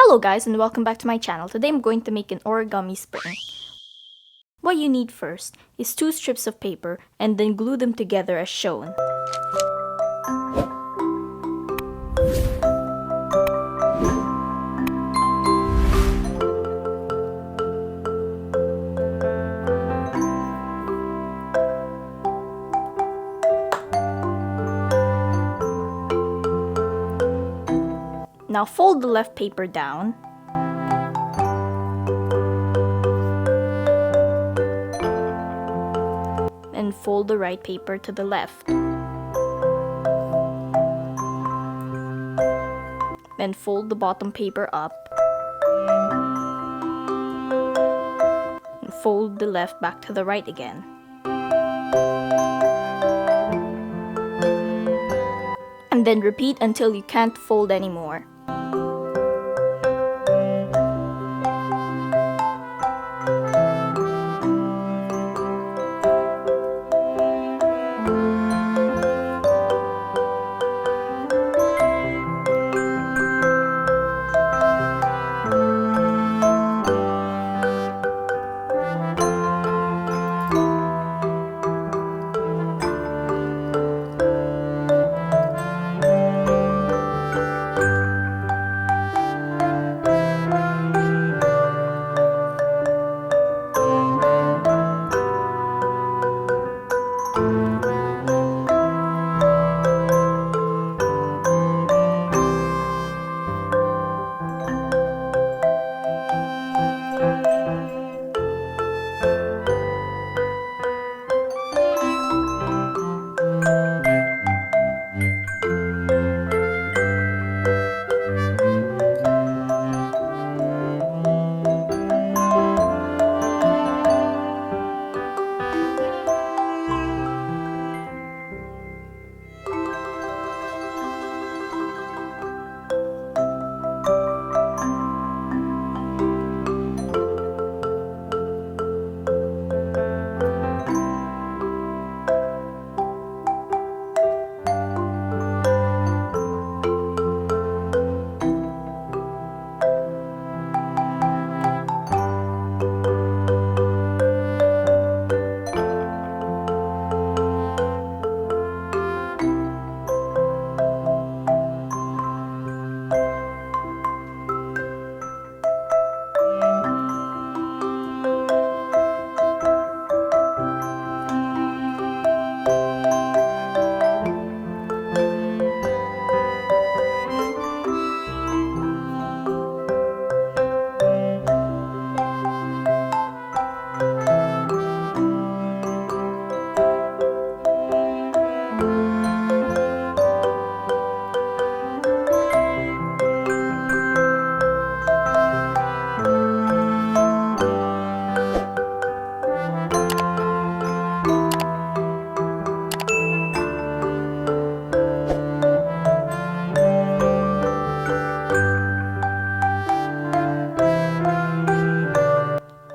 Hello guys and welcome back to my channel. Today I'm going to make an origami spring. What you need first is 2 strips of paper and then glue them together as shown. Now fold the left paper down. And fold the right paper to the left. Then fold the bottom paper up. And fold the left back to the right again. And then repeat until you can't fold anymore.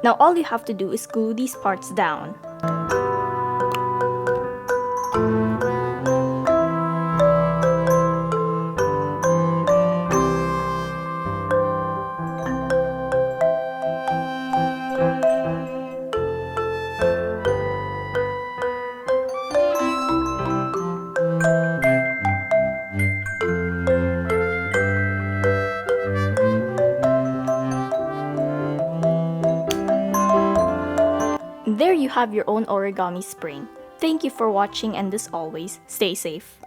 Now all you have to do is glue these parts down. There you have your own origami spring. Thank you for watching, and as always, stay safe.